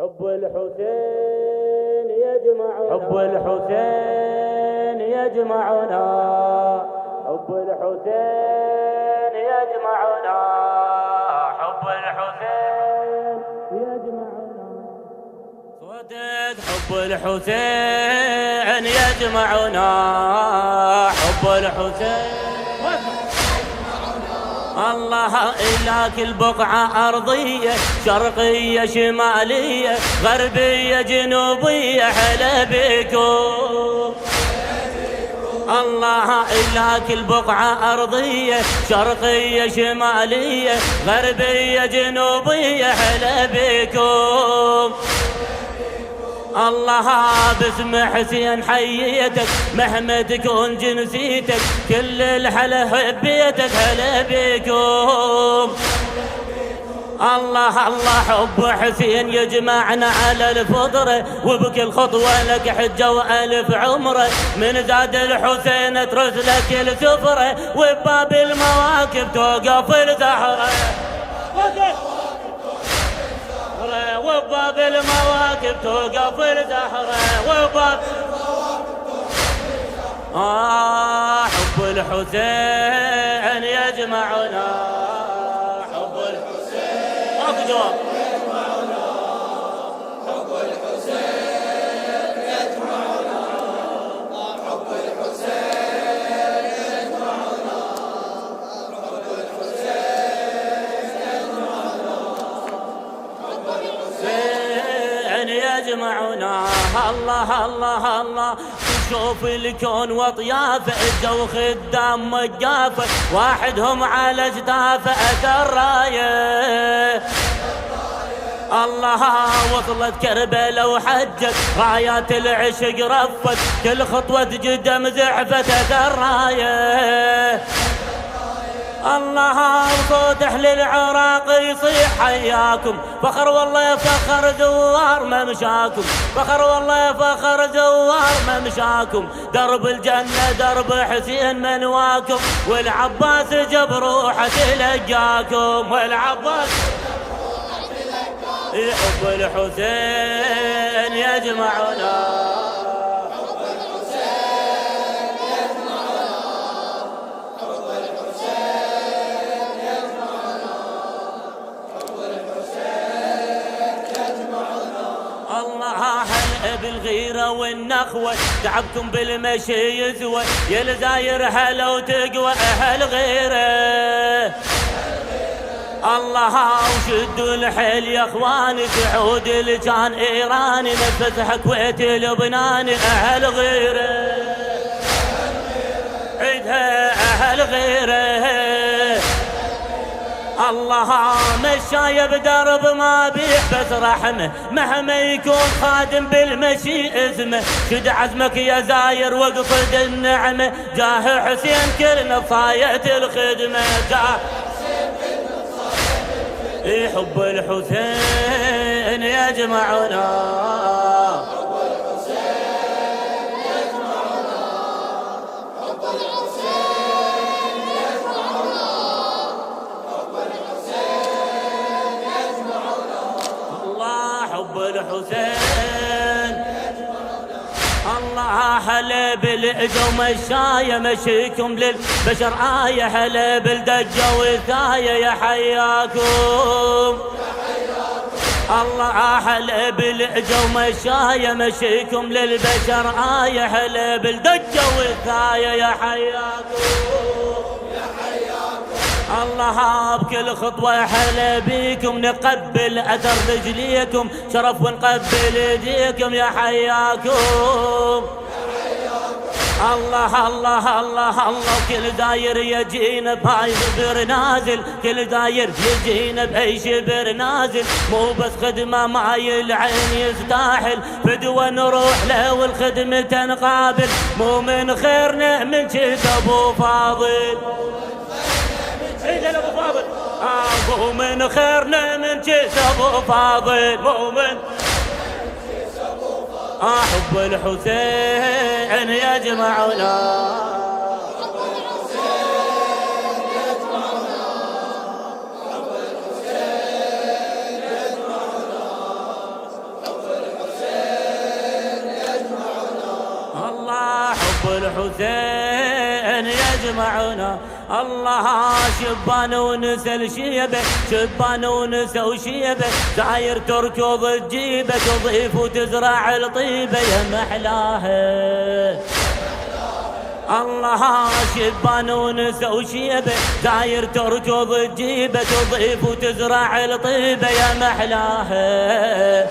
حب الحسين يجمعنا، حب الحسين يجمعنا، حب الحسين يجمعنا، حب الحسين يجمعنا. صوتك حب الحسين يجمعنا، حب الحسين الله إلى كل بقعة أرضية، شرقية شمالية غربية جنوبية، هلا بكم الله إلى كل بقعة أرضية، شرقية شمالية غربية جنوبية، هلا بكم الله. باسم حسين حييتك مهما تكون جنسيتك، كل الحلا بيتك، هلا بكم الله الله. حب حسين يجمعنا على الفطرة، وبكل خطوة لك حجة وألف عمرة، من زاد الحسين ترس لك السفرة، وبباب المواكب توقف الزهرة، وباب المواكب توقف الزهرة، وباب حب الحسين يجمعنا، حب الحسين ماكو جواب، يجمعنا حب الحسين يجمعنا، حب الحسين يجمعنا، حب الحسين يجمعنا، حب الحسين يجمعنا. الله الله الله. شوف الكون وطيافه، الجو خدام مقافه، واحدهم على اجدافه اثر رايه الله. وصلت كربلاء وحجت رايات العشق رفت، كل خطوه قدم زحفت اثر رايه الله. وصوت اهل العراق يصيح حياكم، فخر والله فخر زوار ممشاكم، فخر والله فخر زوار ممشاكم، درب الجنة درب حسين منواكم، والعباس جب روحه تلقاكم، والعباس حب الحسين يجمعنا، بالغيرة والنخوة تعبكم بالمشي يزوى، يا الزاير هلا وتقوى أهل غيره الله. وشدوا الحيل يا اخواني، تعود اللي كان ايراني، نفسها كويت لبنان أهل غيره، عيدها أهل غيره الله. مشاي بدرب ما بيح بس رحمه، مهما يكون خادم بالمشي اسمه، شد عزمك يا زاير واقصد النعمه، جاه حسين كلنا بصايت الخدمه، جاه حب الحسين يجمعنا، الحسين الله. هلا بالعجو مشاية مشيكم للبشر آية، هلا بالدجة والثاية يا حياكم الله. هلا بالعجو مشاية مشيكم للبشر آية، هلا بالدجة والثاية يا حياكم الله. بكل خطوة هلا بيكم، نقبل أثر رجليكم، شرف ونقبل ايديكم يا حياكم الله الله الله الله. كل داير يجينا بهاي شبر نازل، كل داير يجينا بأي شبر نازل، مو بس خدمة ماي العين يستاهل، فدوى نروح له والخدمة تنقابل، مو من خيرنا من جد أبو فاضل، ابو فاضل مو من خيرنا من جيش ابو فاضل، مو من حب الحسين يجمعنا، حب الحسين يجمعنا. الله شبان ونسى الشيبة، شبان ونسى وشيبة، داير تركض تجيبه، تضيف وتزرع الطيبة يا محلاها. الله شبان ونسى وشيبة، داير تركض تجيبه، تضيف وتزرع الطيبة يا محلاها.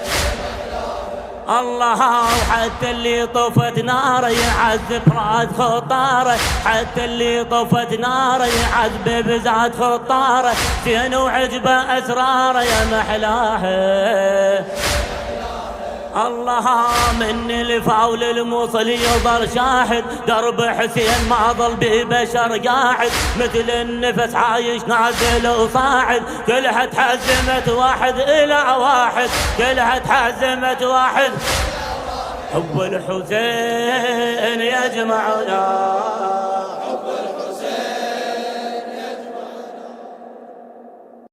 الله وحتى اللي طفت ناره يعذب براد خطاره، حتى اللي طفت ناره يعذب بزاد خطاره، زين وعجبه اسراره يا محلاها. الله من الفاول الموصل يظل شاهد، درب حسين ما ظل ببشر قاعد، مثل النفس عايش نازل وصاعد، كلها تحزمت واحد الى واحد، كلها تحزمت واحد. حب الحسين يجمعنا.